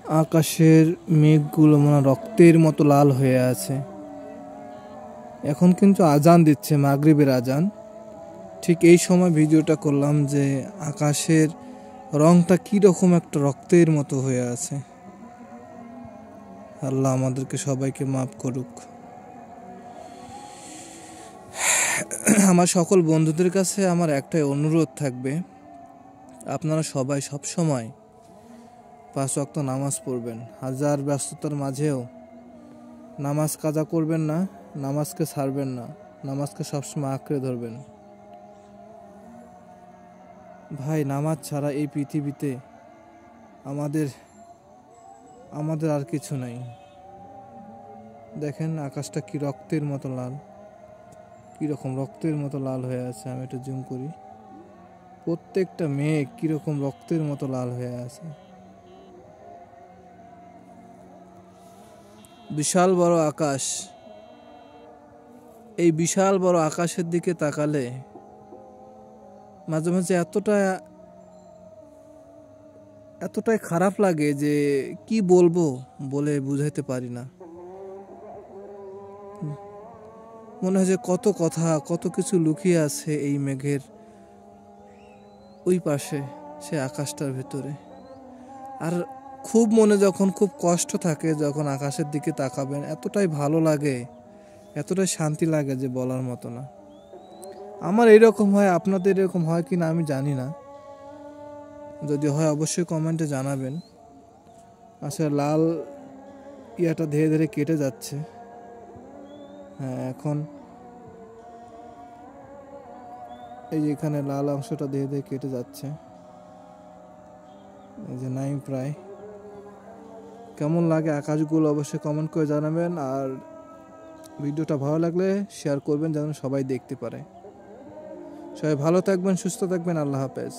আকাশের মেঘগুলো মনে রক্তের মতো লাল হয়ে আছে। এখন কিন্তু আজান দিচ্ছে, মাগরিবের আজান। ঠিক এই সময় ভিডিওটা করলাম যে আকাশের রংটা কীরকম একটা রক্তের মতো হয়ে আছে। আল্লাহ আমাদেরকে সবাইকে মাফ করুক। আমার সকল বন্ধুদের কাছে আমার একটাই অনুরোধ থাকবে, আপনারা সবাই সব সময় 5 ওয়াক্ত নামাজ পড়বেন। হাজার ব্যস্ততার মাঝেও নামাজ কাজা করবেন না, নামাজকে ছাড়বেন না, নামাজকে সবসময় আঁকড়ে ধরবেন। ভাই, নামাজ ছাড়া এই পৃথিবীতে আমাদের আর কিছু নাই। দেখেন আকাশটা কি রক্তের মতো লাল, কীরকম রক্তের মতো লাল হয়ে আছে। আমি একটু জুম করি, প্রত্যেকটা মেঘ কীরকম রক্তের মতো লাল হয়ে আছে। বিশাল বড় আকাশ, এই বিশাল বড় আকাশের দিকে তাকালে মাঝে মাঝে এতটাই খারাপ লাগে যে কি বলবো, বলে বুঝাইতে পারি না। মনে হয় যে কত কথা, কত কিছু লুকিয়ে আছে এই মেঘের ওই পাশে, সে আকাশটার ভেতরে। আর খুব মনে যখন খুব কষ্ট থাকে, যখন আকাশের দিকে তাকাবেন, এতটাই ভালো লাগে, এতটাই শান্তি লাগে যে বলার মতো না। আমার এরকম হয়, আপনাদের এরকম হয় কি না আমি জানি না, যদি হয় অবশ্যই কমেন্টে জানাবেন। আসলে লাল ইয়াটা ধীরে ধীরে কেটে যাচ্ছে। হ্যাঁ, এখন এই যে এখানে লাল অংশটা ধীরে ধীরে কেটে যাচ্ছে, এই যে নাই প্রায়। কেমন লাগে আকাশগুলো অবশ্যই কমেন্ট করে জানাবেন। আর ভিডিওটা ভালো লাগলে শেয়ার করবেন যেন সবাই দেখতে পারে। সবাই ভালো থাকবেন, সুস্থ থাকবেন। আল্লাহ হাফেজ।